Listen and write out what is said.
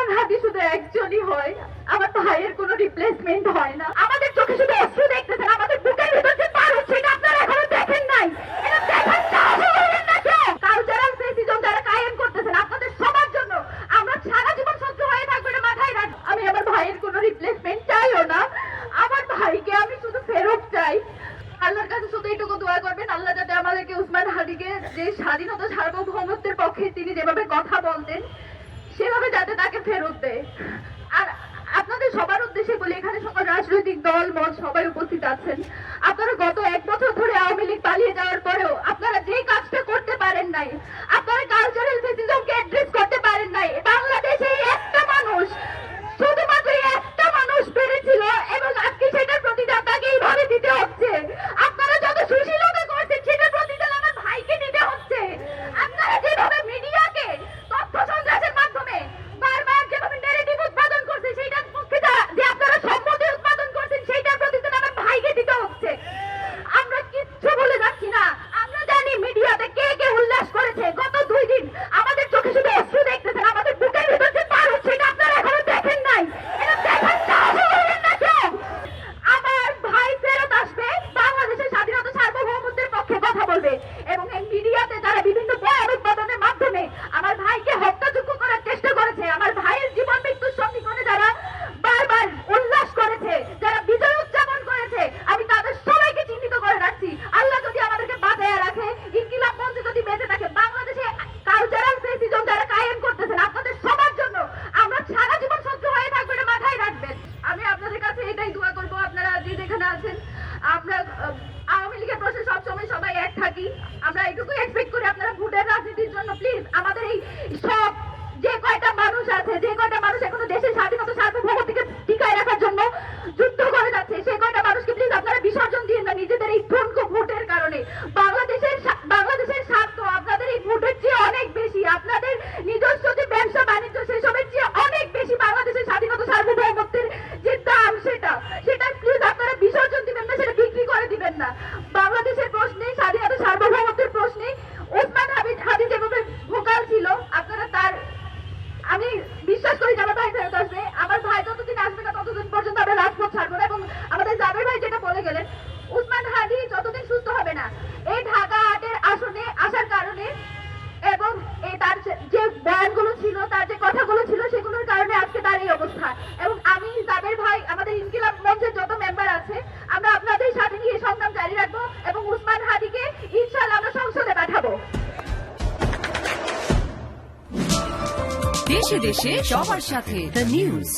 উসমান হাদি শুধু একজনই হয়, আমার ভাইয়ের কোনো রিপ্লেসমেন্ট হয় না। আমাদের চোখে শুধু অশ্রু দেখতেছেন, আমাদের বুকের ভিতর যে পার হচ্ছে এটা আপনারা এখনো দেখেন নাই। এটা দেখার সাহস করেন না কেন? কালচারাল ফেসিজম যারা কায়েম করতেছেন আপনাদের সবার জন্য আমরা সারা জীবন শত্রু হয়ে থাকবো, এটা মাথায় রাখ। আমি আমার ভাইয়ের কোনো রিপ্লেসমেন্ট চাইও না, আমার ভাইকে আমি শুধু ফেরত চাই। আল্লাহর কাছে শুধু এইটুকু দোয়া করবেন, আল্লাহ যাতে আমাদেরকে উসমান হাদিকে যে স্বাধীনতা সার্বভৌমত্বের পক্ষে তিনি যেভাবে কথা বলতেন সেভাবে যাতে তাকে ফেরত দেয়। আর আপনাদের সবার উদ্দেশ্যে বলি, এখানে সকল রাজনৈতিক দল মত সবাই উপস্থিত আছেন। আপনারা গত 1 বছর ধরে আওয়ামী লীগ পালিয়ে যাওয়ার পরেও আপনারা যে কাজটা করতে পারেন নাই, আপনারা কালচারাল ফেসিজমকে অ্যাড্রেস করতে পারেন নাই। বাংলাদেশে একটা মানুষ, শুধুমাত্র একটা মানুষ পেরেছিল এবং আজকে সেটার প্রতিদান তাকে এইভাবে দিতে হচ্ছে। আপনারা যত সুশীলতা করছেন সেটার প্রতিদান আমার ভাইকে দিতে হচ্ছে। আপনারা যেভাবে মিডিয়াকে তথ্য সন্ত্রাসের মাধ্যমে বারবার যেভাবে ন্যারেটিভ উৎপাদন করছেন সেইটার পক্ষে যে আপনারা সম্মতি উৎপাদন করছেন সেইটার প্রতিদান আমার ভাইকে দিতে হচ্ছে। আমরা কিচ্ছু বলে যাচ্ছি না, আমরা জানি মিডিয়াতে কে কে উল্লাস করেছে। গত 2 দিন আমাদের চোখে শুধু অশ্রু দেখতেছেন, আমাদের বুকের ভিতর যে পার হচ্ছে এটা আপনারা এখনো দেখেন নাই। এটা দেখার সাহস করেন না কেন? আমার ভাই ফেরত আসবে, বাংলাদেশের স্বাধীনতা সার্বভৌমত্বের পক্ষে কথা বলবে এবং এই মিডিয়াতে যারা বিভিন্ন বয়ান উৎপাদনের মাধ্যমে আমার ভাইকে হত্যাযোগ্য করার চেষ্টা করেছে, আমার ভাইয়ের জীবন মৃত্যুর সন্ধিক্ষণে যারা বারবার উল্লাস করেছে, যারা বিজয় উদযাপন করেছে, আমি তাদের সবাইকে চিহ্নিত করে রাখছি। আল্লাহ যদি আমাদেরকে বাঁচায় রাখে, ইনকিলাব মঞ্চ যদি বেঁচে থাকে, বাংলাদেশে কালচারাল ফেসিজম যারা কায়েম করতেছেন আপনাদের সবার জন্য আমরা সারা জীবন শত্রু হয়ে থাকবো, এটা মাথায় রাখবেন। আমি আপনাদের কাছে এটাই দোয়া করবো, আপনারা যে যেখানে আছেন, আমরা আওয়ামী লীগের প্রশ্নে সবসময় সবাই এক থাকি। আমরা এইটুকু এক্সপেক্ট করি আপনারা ভোটের রাজনীতির জন্য প্লিজ আমাদের এই সব যে কয়টা মানুষ আছে, যে কয়টা মানুষ এখনো দেশের স্বাধীনতা সার্বভৌমত্বকে টিকায় রাখার জন্য যুদ্ধ করে যাচ্ছে, সেই কয়টা মানুষকে প্লিজ আপনারা বিসর্জন দিন না নিজেদের এই ঠুনকো ভোটের কারণে। বাংলাদেশের স্বার্থ আপনাদের এই ভোটের চেয়ে অনেক বেশি, আপনাদের নিজস্ব যে ব্যবসা বাণিজ্য সেসবের চেয়ে অনেক বেশি বাংলাদেশের স্বাধীনতা সার্বভৌমত্বের যে দাম সেটা প্লিজ আপনারা বিসর্জন দিবেন না, সেটা বিক্রি করে দিবেন না। বাংলাদেশের প্রশ্নে, স্বাধীনতা সার্বভৌমত্বের প্রশ্নে উসমান হাদি যেভাবে ভোকাল ছিল, আপনারা তার, আমি বিশ্বাস করি যে আমার ভাই ফেরত আসবে। আমার ভাই যতদিন আসবে না ততদিন পর্যন্ত আমরা রাজপথ ছাড়বো না। এবং আমাদের জাবের ভাই যেটা বলে গেলেন, উসমান হাদি যতদিন সুস্থ হবে না এই ঢাকা 8-এর আসনে আসার কারণে এবং তার যে বয়ানগুলো ছিল, তার যে কথাগুলো ছিল সেগুলোর কারণে আজকে তার এই অবস্থা। এবং আমি জাবের ভাই, আমাদের ইনকিলাব মঞ্চের যত মেম্বার আছে, আমরা আপনাদের সাথে নিয়ে সংগ্রাম জারি রাখবো এবং উসমান হাদিকে ইনশাআল্লাহ আমরা সংসদে পাঠাবো। দেশে দেশে সবার সাথে দ্য নিউজ।